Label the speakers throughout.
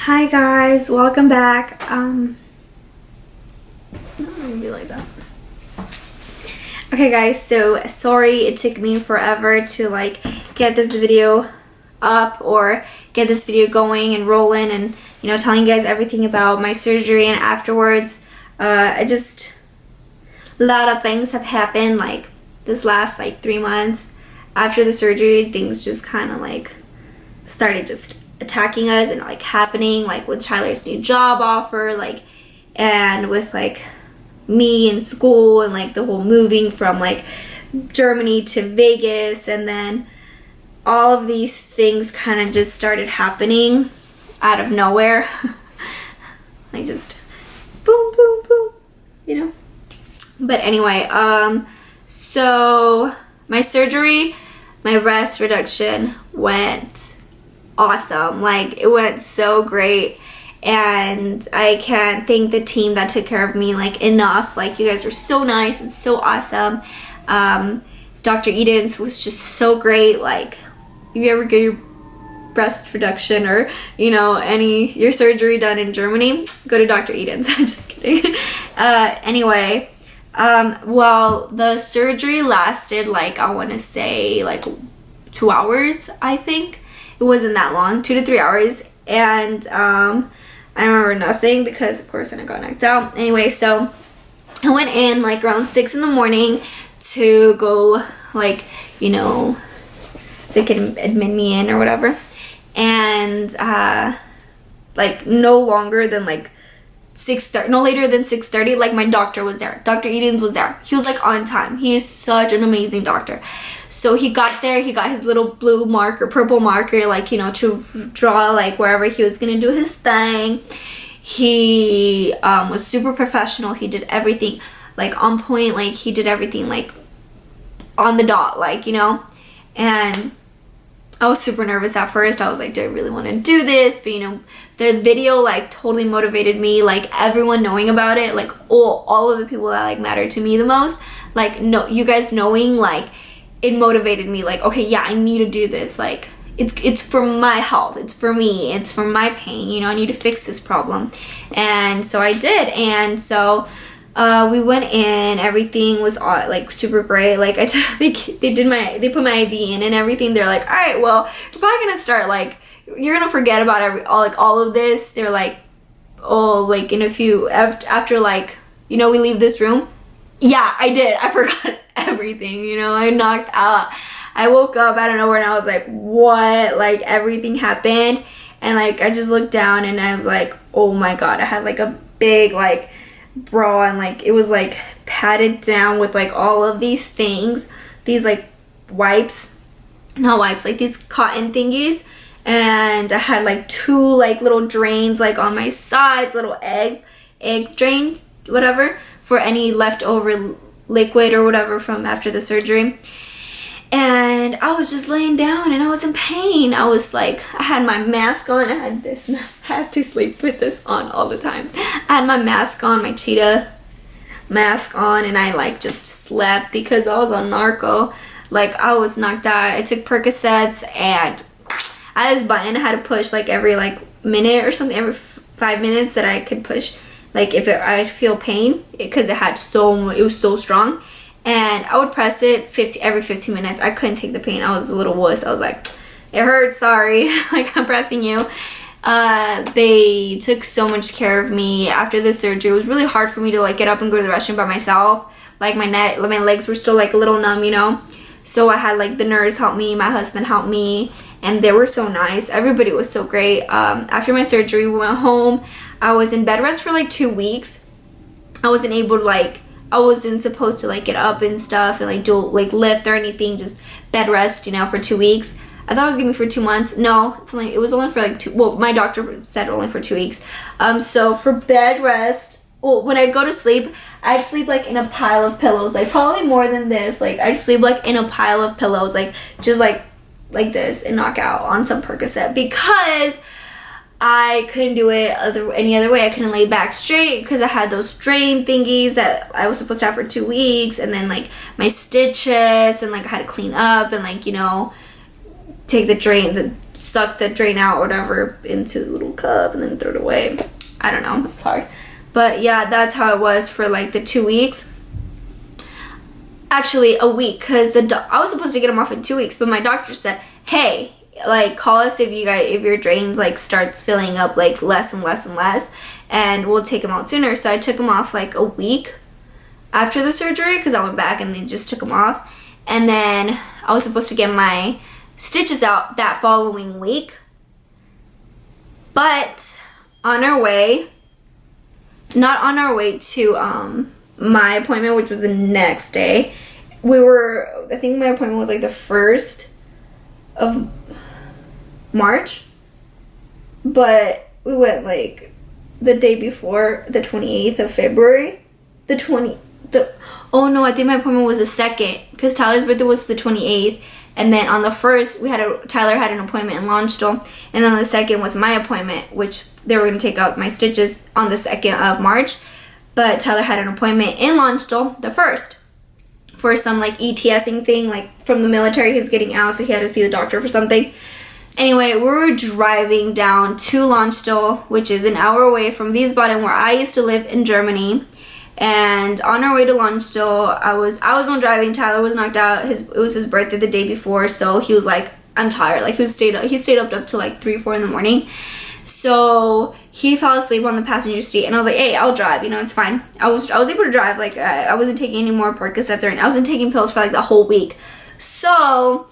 Speaker 1: Hi guys, welcome back. Not gonna be like that. Okay guys, so sorry it took me forever to like get this video up or get this video going and rolling and telling you guys everything about my surgery and afterwards. A lot of things have happened like this last 3 months. After the surgery, things just kind of like started just attacking us and like happening, like with Tyler's new job offer, like, and with like me in school and like the whole moving from like Germany to Vegas, and then all of these things kind of just started happening out of nowhere. Like just boom boom boom, but anyway, so my surgery, my breast reduction went awesome. Like, it went so great, and I can't thank the team that took care of me like enough. Like, you guys were so nice and so awesome. Dr. Edens was just so great. Like, if you ever get your breast reduction or your surgery done in Germany, go to Dr. Edens. I'm just kidding. Anyway, well, the surgery lasted like, I want to say like 2 hours. I think it wasn't that long, 2 to 3 hours, and I remember nothing because of course then I got knocked out. Anyway, so I went in like around 6 in the morning to go like so they could admit me in or whatever, and like no longer than like 6:30, no later than 6:30, like my doctor was there. Dr. Edens was there. He was like on time. He is such an amazing doctor. So he got there, he got his little blue marker, purple marker, like, to draw like wherever he was gonna do his thing. He was super professional. He did everything like on point, like he did everything like on the dot, like, and I was super nervous at first. I was like, do I really want to do this? But the video like totally motivated me, like everyone knowing about it, like all of the people that like mattered to me the most, like, no, you guys knowing, like, it motivated me, like, okay, yeah, I need to do this. Like, it's for my health, it's for me, it's for my pain, I need to fix this problem. And so I did. And so we went in, everything was like super great. Like, they put my IV in and everything. They're like, all right, well, we're probably gonna start, like, you're gonna forget about all of this. They're like, oh, like in a few, after like, we leave this room. Yeah, I did. I forgot everything, I knocked out. I woke up out of nowhere and I was like, what? Like, everything happened. And like, I just looked down and I was like, oh my God, I had like a big like bra, and like it was like padded down with like all of these things, these like not wipes, like these cotton thingies. And I had like 2 like little drains like on my sides, little egg drains, whatever, for any leftover liquid or whatever from after the surgery. And I was just laying down and I was in pain. I was like, I had my mask on. I had this, I had to sleep with this on all the time. I had my mask on, my cheetah mask on, and I like just slept because I was on narco. Like, I was knocked out. I took Percocets, and I had this button I had to push like every like minute or something, every 5 minutes that I could push, like if I feel pain, because it was so strong. And I would press it every 15 minutes. I couldn't take the pain. I was a little wuss. I was like, it hurts, sorry. Like, I'm pressing you. They took so much care of me after the surgery. It was really hard for me to like get up and go to the restroom by myself. Like, my legs were still like a little numb, So I had like the nurse help me, my husband helped me, and they were so nice. Everybody was so great. After my surgery, we went home. I was in bed rest for like 2 weeks. I wasn't able to like, I wasn't supposed to like get up and stuff and like do like lift or anything, just bed rest, for 2 weeks. I thought it was gonna be for 2 months. No, it was only for like 2, well, my doctor said only for 2 weeks. So for bed rest, well, when I'd go to sleep, I'd sleep like in a pile of pillows, like probably more than this. Like, I'd sleep like in a pile of pillows, like just like this, and knock out on some Percocet, because I couldn't do it any other way. I couldn't lay back straight because I had those drain thingies that I was supposed to have for 2 weeks, and then like my stitches, and like I had to clean up and like take suck the drain out or whatever into the little cup and then throw it away. I don't know, it's hard. But yeah, that's how it was for like the 2 weeks. Actually, a week, because I was supposed to get them off in 2 weeks, but my doctor said, hey, like, call us if your drains like starts filling up like less and less and less, and we'll take them out sooner. So I took them off like a week after the surgery, because I went back and they just took them off. And then I was supposed to get my stitches out that following week. But not on our way to my appointment, which was the next day. I think my appointment was like the 1st of March, but we went like the day before, the 28th of February. Oh no, I think my appointment was the 2nd, because Tyler's birthday was the 28th, and then on the 1st Tyler had an appointment in Lonsdale, and then on the 2nd was my appointment, which they were going to take out my stitches on the 2nd of March, but Tyler had an appointment in Lonsdale the 1st for some like ETSing thing, like from the military. He's getting out, so he had to see the doctor for something. Anyway, we were driving down to Lonsdale, which is an hour away from Wiesbaden, where I used to live in Germany. And on our way to Lonsdale, I was on driving. Tyler was knocked out. It was his birthday the day before, so he was like, I'm tired. Like, he stayed up to like 3, 4 in the morning. So he fell asleep on the passenger seat, and I was like, hey, I'll drive, it's fine. I was able to drive. Like, I wasn't taking any more Percocets, or I wasn't taking pills for like the whole week. So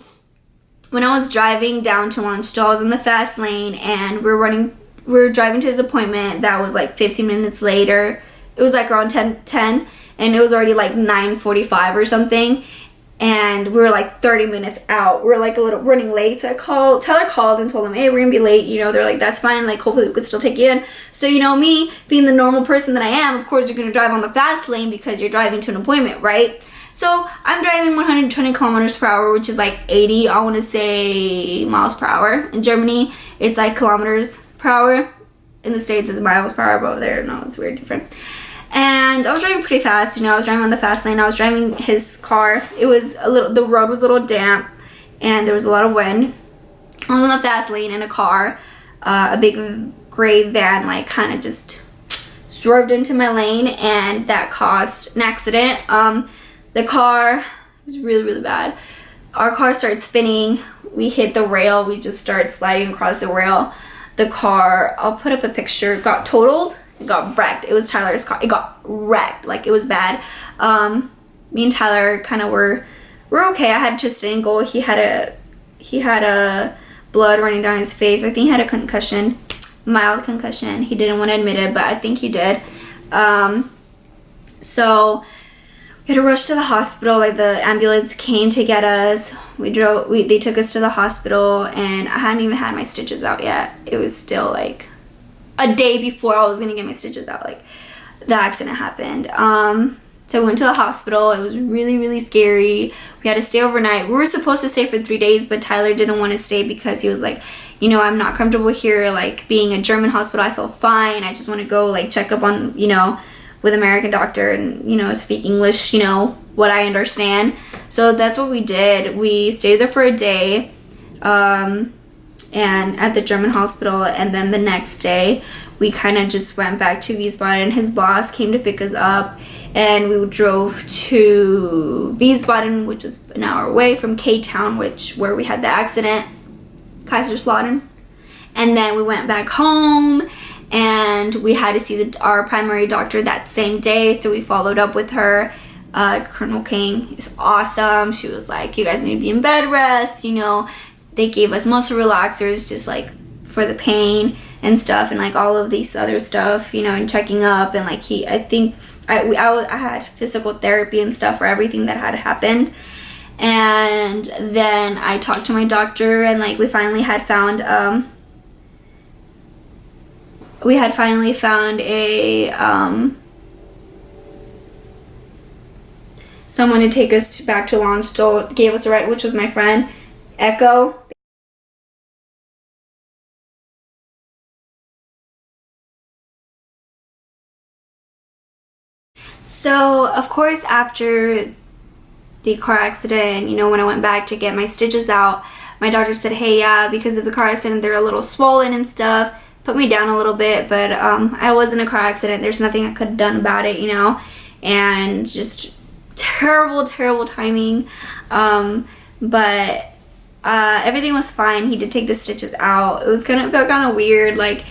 Speaker 1: when I was driving down to Lonsdale, I was in the fast lane, and we were driving to his appointment. That was like 15 minutes later. It was like around 10, and it was already like 9:45 or something, and we were like 30 minutes out. We were like a little running late, so Tyler called and told him, hey, we're gonna be late. They're like, that's fine, like hopefully we could still take you in. So me being the normal person that I am, of course you're gonna drive on the fast lane because you're driving to an appointment, right? So I'm driving 120 kilometers per hour, which is like 80, I want to say, miles per hour. In Germany, it's like kilometers per hour. In the States, it's miles per hour, but over there, no, it's weird, different. And I was driving pretty fast. I was driving on the fast lane. I was driving his car. The road was a little damp, and there was a lot of wind. I was on the fast lane in a car. A big gray van, like, kind of just swerved into my lane, and that caused an accident. The car was really, really bad. Our car started spinning. We hit the rail. We just started sliding across the rail. The car, I'll put up a picture, got totaled. It got wrecked. It was Tyler's car. It got wrecked. Like, it was bad. Me and Tyler kind of were okay. I had chest angle. He had a blood running down his face. I think he had a concussion, mild concussion. He didn't want to admit it, but I think he did. So we had to rush to the hospital. Like, the ambulance came to get us. They took us to the hospital, and I hadn't even had my stitches out yet. It was still like a day before I was gonna get my stitches out. Like, the accident happened. So I went to the hospital. It was really, really scary. We had to stay overnight. We were supposed to stay for 3 days, but Tyler didn't want to stay because he was like, I'm not comfortable here. Like, being a German hospital, I feel fine. I just want to go like check up on, with American doctor and, speak English, what I understand. So that's what we did. We stayed there for a day, and at the German hospital, and then the next day we kind of just went back to Wiesbaden. His boss came to pick us up, and we drove to Wiesbaden, which was an hour away from K-Town, where we had the accident, Kaiserslautern. And then we went back home, and we had to see our primary doctor that same day, so we followed up with her. Colonel King is awesome. She was like, you guys need to be in bed rest, They gave us muscle relaxers just like for the pain and stuff, and like all of these other stuff, and checking up, and like I had physical therapy and stuff for everything that had happened. And then I talked to my doctor, and like we finally had found someone to take us back to Lonsdale, gave us a ride, which was my friend Echo. So, of course, after the car accident, when I went back to get my stitches out, my doctor said, hey, yeah, because of the car accident, they're a little swollen and stuff. Put me down a little bit, but I was in a car accident. There's nothing I could have done about it, you know, and just terrible timing. But everything was fine. He did take the stitches out. It was felt kind of weird. Like,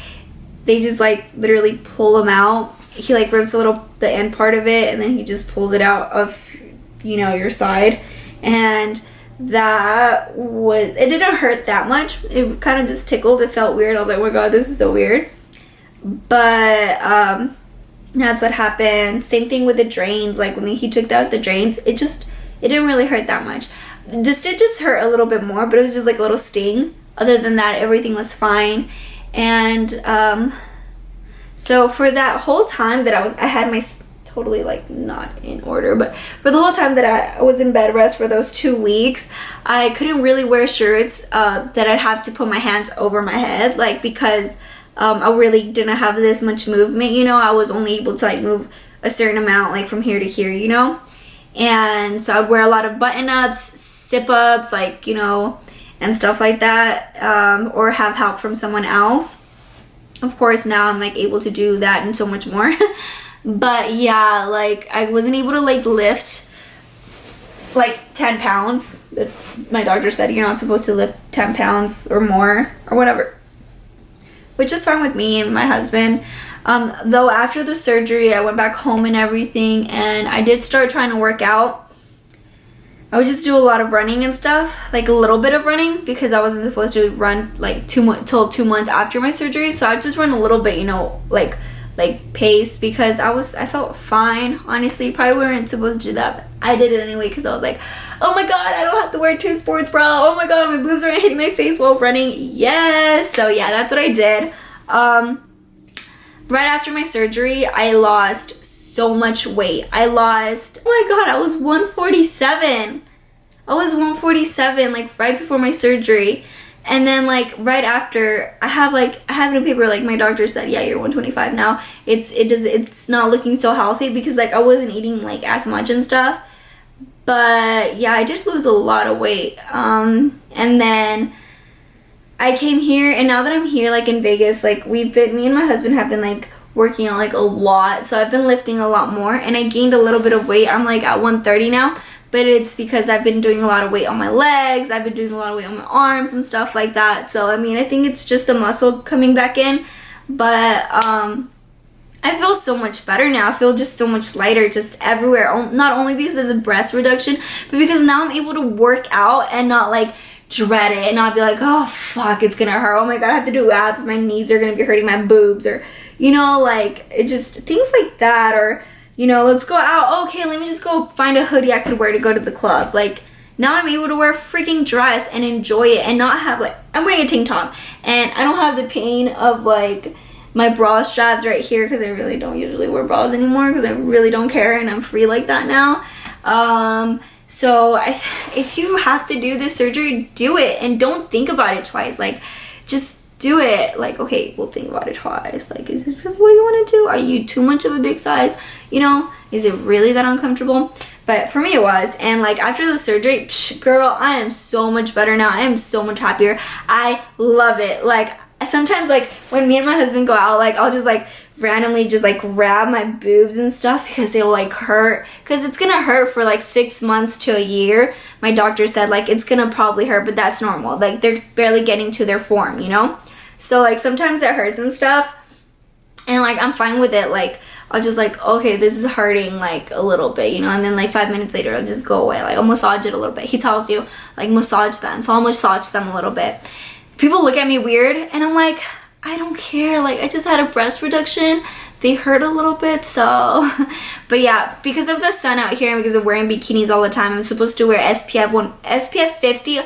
Speaker 1: they just like literally pull them out. He like rips the end part of it, and then he just pulls it out of, you know, your side. And it didn't hurt that much. It kind of just tickled. It felt weird. I was like, oh my god, this is so weird. But that's what happened. Same thing with the drains. Like, when he took out the drains, it didn't really hurt that much. The stitches hurt a little bit more, but it was just like a little sting. Other than that, everything was fine. And so for that whole time that I had my totally like not in order, but for the whole time that I was in bed rest for those 2 weeks, I couldn't really wear shirts that I'd have to put my hands over my head, like, because I really didn't have this much movement, you know. I was only able to like move a certain amount, like from here to here, you know. And so I'd wear a lot of button-ups, zip-ups, like, you know, and stuff like that, or have help from someone else. Of course, now I'm like able to do that and so much more. But yeah, like, I wasn't able to like lift like 10 pounds. My doctor said you're not supposed to lift 10 pounds or more or whatever, which is fine with me and my husband. Though after the surgery, I went back home and everything, and I did start trying to work out. I would just do a lot of running and stuff, like a little bit of running, because I wasn't supposed to run like till 2 months after my surgery. So I just run a little bit, you know, like pace, because I felt fine. Honestly, probably weren't supposed to do that, but I did it anyway, because I was like, oh my god, I don't have to wear 2 sports bra. Oh my god, my boobs aren't hitting my face while running. Yes. So yeah, that's what I did. Right after my surgery, I lost so much weight. Oh my god, I was 147. I was 147 like right before my surgery. And then like right after, I have it in paper, like my doctor said, yeah, you're 125 now. It's not looking so healthy, because like I wasn't eating like as much and stuff. But yeah, I did lose a lot of weight. And then I came here, and now that I'm here like in Vegas, like me and my husband have been like working on like a lot. So I've been lifting a lot more, and I gained a little bit of weight. I'm like at 130 now. But it's because I've been doing a lot of weight on my legs. I've been doing a lot of weight on my arms and stuff like that. So, I mean, I think it's just the muscle coming back in. But I feel so much better now. I feel just so much lighter just everywhere. Not only because of the breast reduction, but because now I'm able to work out and not like dread it and not be like, oh, fuck, it's going to hurt. Oh, my God, I have to do abs. My knees are going to be hurting, my boobs. Or, you know, like, it just things like that. Or, you know, let's go out. Okay, let me just go find a hoodie I could wear to go to the club. Like, now I'm able to wear a freaking dress and enjoy it and not have, like, I'm wearing a tank top. And I don't have the pain of, like, my bra straps right here, because I really don't usually wear bras anymore, because I really don't care and I'm free like that now. So if you have to do this surgery, do it. And don't think about it twice. Like, just do it. Like, okay, we'll think about it twice. Like, is this really what you want to do? Are you too much of a big size? You know, is it really that uncomfortable? But for me it was. And like after the surgery, girl, I am so much better now. I am so much happier. I love it. Like, sometimes like when me and my husband go out, like I'll just like randomly just like grab my boobs and stuff, because they'll like hurt, because it's gonna hurt for like 6 months to a year. My doctor said like it's gonna probably hurt, but that's normal. Like, they're barely getting to their form, you know? So like sometimes it hurts and stuff, and like I'm fine with it. Like, I'll just like, okay, this is hurting like a little bit, you know, and then like 5 minutes later I'll just go away. Like, I'll massage it a little bit. He tells you like massage them, so I'll massage them a little bit. People look at me weird, and I'm like, I don't care. Like, I just had a breast reduction. They hurt a little bit, so. But yeah, because of the sun out here and because of wearing bikinis all the time, I'm supposed to wear SPF 50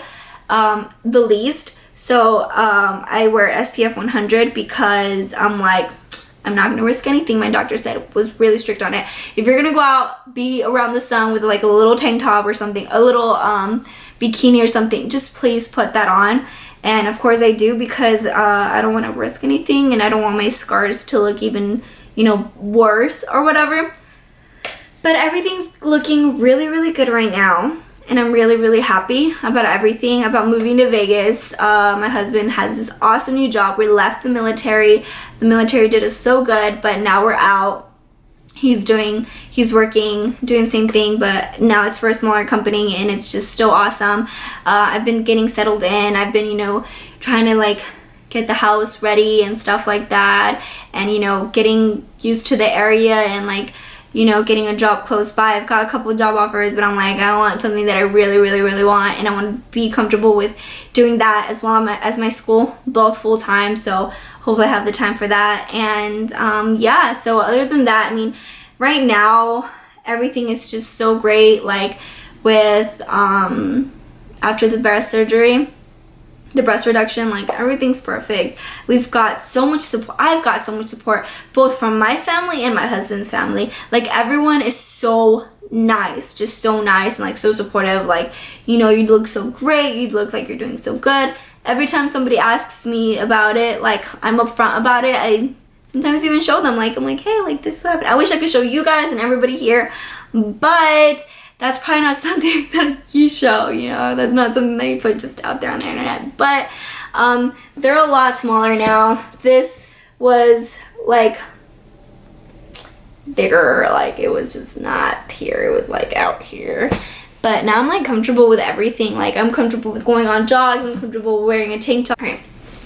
Speaker 1: the least. So I wear SPF 100 because I'm like, I'm not going to risk anything. My doctor said it was really strict on it. If you're going to go out, be around the sun with like a little tank top or something, a little bikini or something, just please put that on. And of course I do, because I don't want to risk anything, and I don't want my scars to look even, you know, worse or whatever. But everything's looking really, really good right now. and I'm really, really happy about everything, about moving to Vegas. My husband has this awesome new job. We left the military. The military did us so good, but now we're out. He's working, doing the same thing, but now it's for a smaller company, and it's just so awesome. I've been getting settled in. I've been, you know, trying to like get the house ready and stuff like that, and, you know, getting used to the area and like, you know, getting a job close by. I've got a couple of job offers, but I'm like, I want something that I really, really, really want, and I want to be comfortable with doing that as well as my school, both full time. So hopefully I have the time for that. And yeah, so other than that, I mean, right now everything is just so great. Like with after the breast surgery, the breast reduction, like everything's perfect. We've got so much support. I've got so much support both from my family and my husband's family. Like everyone is so nice, just so nice, and like so supportive. Like, you know, you look so great, you look like you're doing so good. Every time somebody asks me about it, like I'm upfront about it. I sometimes even show them, like I'm like, hey, like this happened. I wish I could show you guys and everybody here, but that's probably not something that you show, you know, that's not something that you put just out there on the internet. But they're a lot smaller now. This was like bigger, like it was just not here, it was like out here. But now I'm like comfortable with everything. Like I'm comfortable with going on jogs, I'm comfortable wearing a tank top. All right.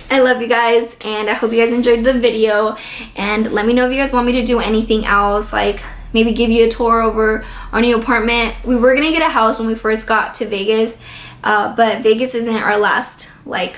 Speaker 1: I love you guys, and I hope you guys enjoyed the video, and let me know if you guys want me to do anything else, like maybe give you a tour over our new apartment. We were gonna get a house when we first got to Vegas, but Vegas isn't our last, like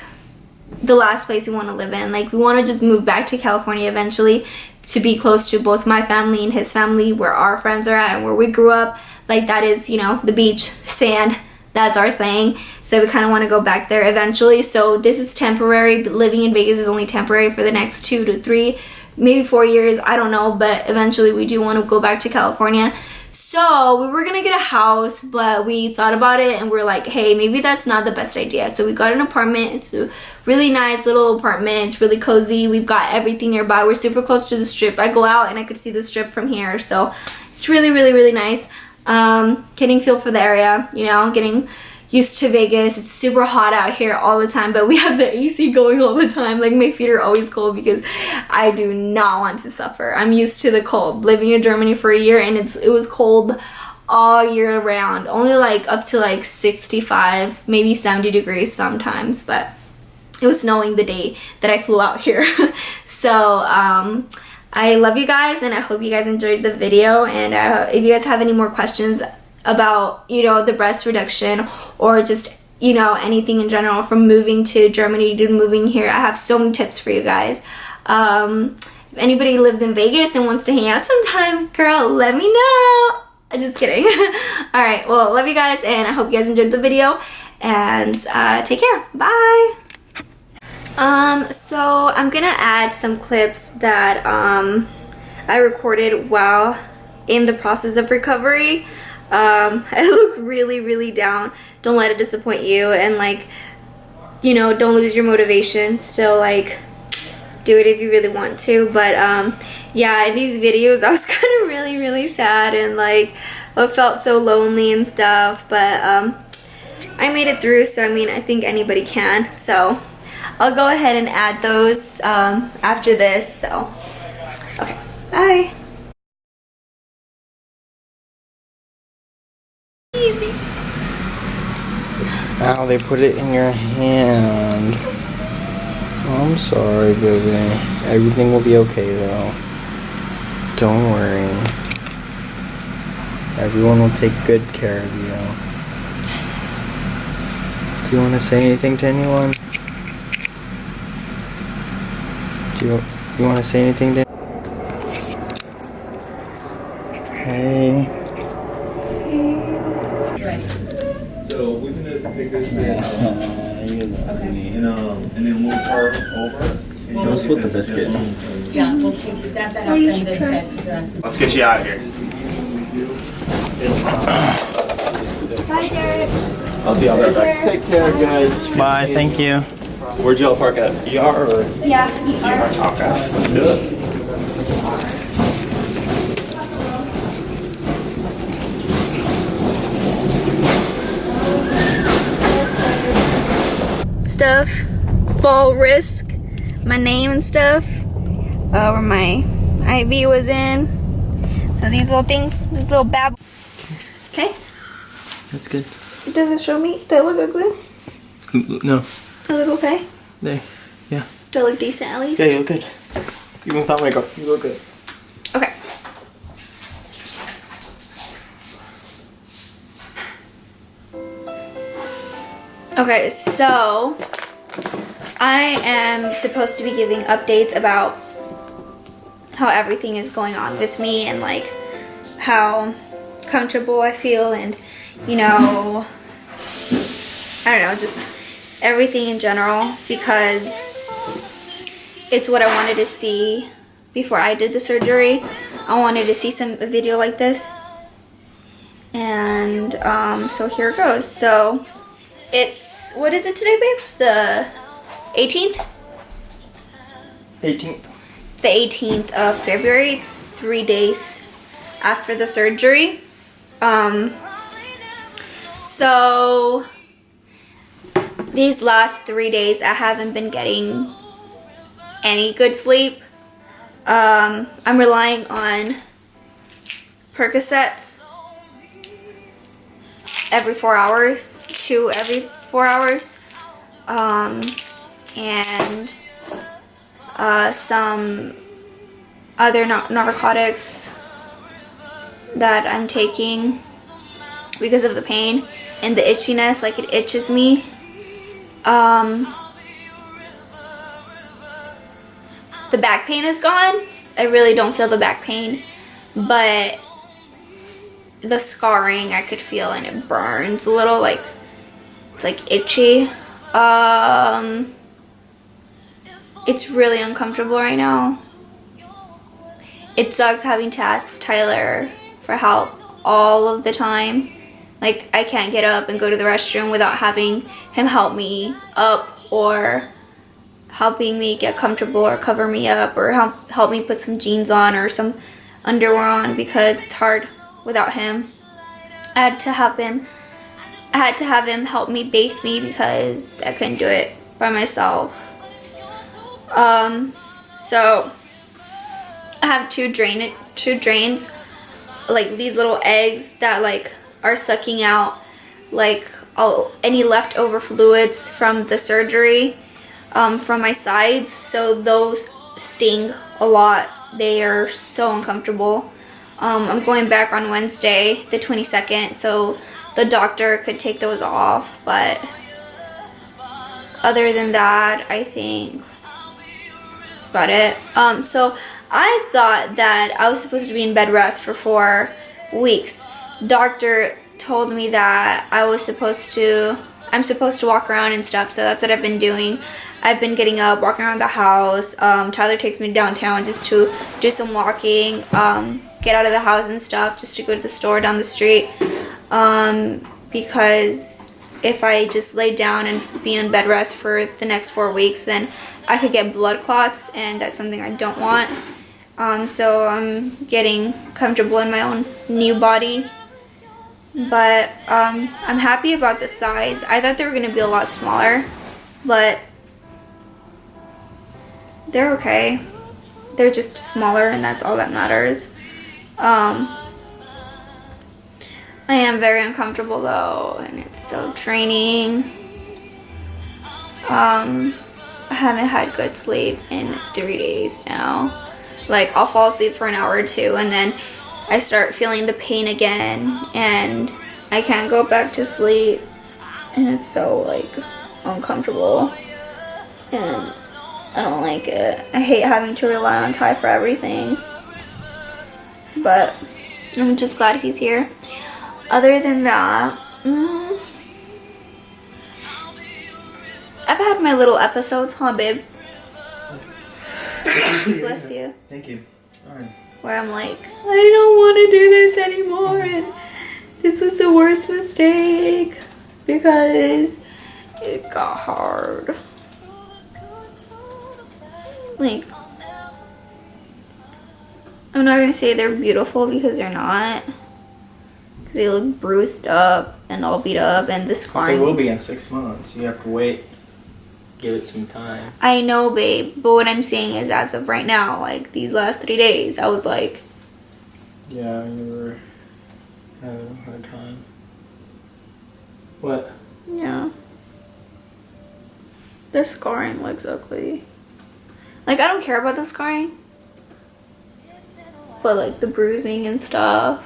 Speaker 1: the last place we want to live in. Like we want to just move back to California eventually to be close to both my family and his family, where our friends are at and where we grew up. Like that is, you know, the beach, sand, that's our thing. So we kind of want to go back there eventually. So this is temporary, but living in Vegas is only temporary for the next 2 to 3, maybe 4 years, I don't know, but eventually we do want to go back to California. So we were gonna get a house, but we thought about it and we're like, hey, maybe that's not the best idea. So we got an apartment. It's a really nice little apartment. It's really cozy. We've got everything nearby. We're super close to the strip. I go out and I could see the strip from here, so it's really, really, really nice. Getting feel for the area, you know, getting used to Vegas. It's super hot out here all the time, but we have the AC going all the time. Like my feet are always cold because I do not want to suffer. I'm used to the cold. Living in Germany for a year, and it was cold all year round. Only like up to like 65, maybe 70 degrees sometimes, but it was snowing the day that I flew out here. So I love you guys, and I hope you guys enjoyed the video. And if you guys have any more questions about, you know, the breast reduction or just, you know, anything in general from moving to Germany to moving here, I have so many tips for you guys. If anybody lives in Vegas and wants to hang out sometime, girl, let me know. I'm just kidding. All right, well, love you guys, and I hope you guys enjoyed the video, and take care. Bye. So I'm gonna add some clips that I recorded while in the process of recovery. I look really, really down. Don't let it disappoint you, and like, you know, don't lose your motivation. Still, like, do it if you really want to. But yeah, in these videos I was kind of really, really sad, and like I felt so lonely and stuff, but I made it through. So I mean, I think anybody can. So I'll go ahead and add those after this. So okay, bye.
Speaker 2: Ow, they put it in your hand. I'm sorry, baby. Everything will be okay, though. Don't worry. Everyone will take good care of you. Do you want to say anything to anyone? Do you want to say anything to Hey.
Speaker 3: So we're gonna take this bit out, and then we'll carve over.
Speaker 2: I'll split the biscuit.
Speaker 4: Yeah, we'll keep that up in this bed because they're asking.
Speaker 3: Let's get you out of here.
Speaker 1: Bye, Derek.
Speaker 3: I'll see y'all right back.
Speaker 2: Take care, guys. Bye, thank you.
Speaker 3: Where'd y'all park at? ER or?
Speaker 1: Yeah.
Speaker 3: Okay, let's do it.
Speaker 1: stuff. Fall risk. My name and stuff. Where my IV was in. So these little things, this little bab. Okay.
Speaker 2: That's good.
Speaker 1: Does it show me? Do I look ugly?
Speaker 2: No.
Speaker 1: Do I look okay?
Speaker 2: There. Yeah.
Speaker 1: Do I look decent at least?
Speaker 2: Yeah, you look good. Even without makeup, you look good.
Speaker 1: Okay. Okay, so I am supposed to be giving updates about how everything is going on with me and like how comfortable I feel and you know, I don't know, just everything in general because it's what I wanted to see before I did the surgery. I wanted to see a video like this. And so here it goes. So it's, what is it today, babe? The 18th?
Speaker 2: 18th.
Speaker 1: The 18th of February. It's 3 days after the surgery. So these last 3 days I haven't been getting any good sleep. I'm relying on Percocets every 4 hours, 2 every 4 hours, and some other narcotics that I'm taking because of the pain and the itchiness, like it itches me. The back pain is gone. I really don't feel the back pain, but the scarring I could feel and it burns a little, like it's like itchy. It's really uncomfortable right now. It sucks having to ask Tyler for help all of the time. Like I can't get up and go to the restroom without having him help me up or helping me get comfortable or cover me up or help me put some jeans on or some underwear on because it's hard without him. I had to have him help me bathe me because I couldn't do it by myself. So I have two drains, like these little eggs that like are sucking out like any leftover fluids from the surgery. From my sides, so those sting a lot. They are so uncomfortable. I'm going back on Wednesday, the 22nd, so the doctor could take those off, but other than that, I think that's about it. So I thought that I was supposed to be in bed rest for 4 weeks. Doctor told me that I'm supposed to walk around and stuff, so that's what I've been doing. I've been getting up, walking around the house. Tyler takes me downtown just to do some walking, get out of the house and stuff, just to go to the store down the street. Because if I just lay down and be in bed rest for the next 4 weeks, then I could get blood clots, and that's something I don't want. So I'm getting comfortable in my own new body. But I'm happy about the size. I thought they were going to be a lot smaller, but they're okay. They're just smaller, and that's all that matters. I am very uncomfortable though, and it's so draining. I haven't had good sleep in 3 days now. Like, I'll fall asleep for an hour or two, and then I start feeling the pain again, and I can't go back to sleep, and it's so, like, uncomfortable, and I don't like it. I hate having to rely on Ty for everything, but I'm just glad he's here. Other than that, I've had my little episodes, huh, babe? Bless you.
Speaker 2: Thank you. All right.
Speaker 1: Where I'm like, I don't want to do this anymore, and this was the worst mistake because it got hard. Like, I'm not gonna say they're beautiful because they're not. Because they look bruised up and all beat up, and the
Speaker 2: They
Speaker 1: scarring.
Speaker 2: will be in 6 months. You have to wait. give it some time.
Speaker 1: I know, babe, but what I'm saying is as of right now, like these last 3 days, I was like,
Speaker 2: Yeah, you were having a hard time. What?
Speaker 1: yeah. The scarring looks ugly. Like, I don't care about the scarring, but like the bruising and stuff.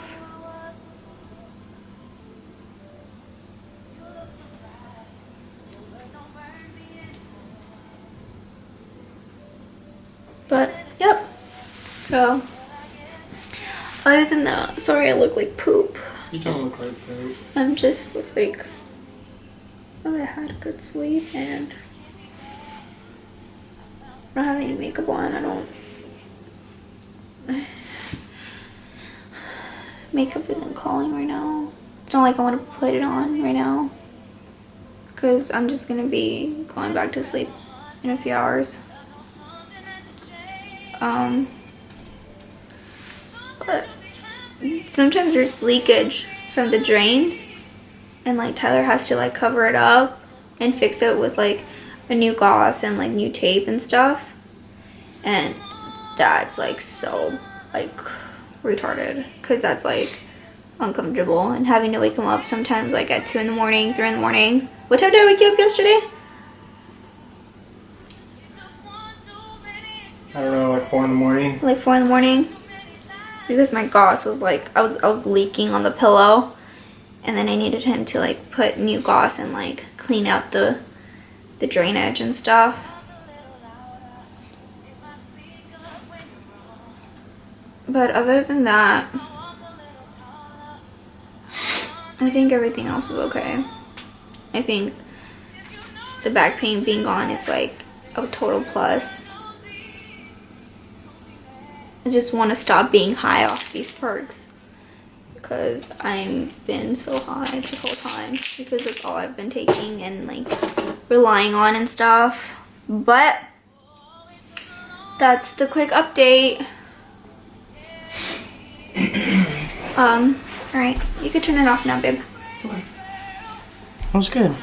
Speaker 1: But, yep. So, other than that, sorry I look like poop.
Speaker 2: You don't look like that.
Speaker 1: I'm just like, oh, I had a good sleep and I don't have any makeup on. I don't. Makeup isn't calling right now. It's not like I want to put it on right now because I'm just gonna be going back to sleep in a few hours. But sometimes there's leakage from the drains and like Tyler has to like cover it up and fix it with like a new gauze and like new tape and stuff, and that's like so like retarded because that's like uncomfortable, and having to wake him up sometimes like at 2 in the morning, 3 in the morning. What time did I wake you up yesterday?
Speaker 2: I don't know, like 4 in the morning.
Speaker 1: Like 4 in the morning, because my gauze was like I was leaking on the pillow, and then I needed him to like put new gauze and like clean out the drainage and stuff. But other than that, I think everything else is okay. I think the back pain being gone is like a total plus. I just want to stop being high off these perks because I've been so high this whole time because it's all I've been taking and like relying on and stuff. But that's the quick update. Alright, you can turn it off now, babe.
Speaker 2: Okay. That was good.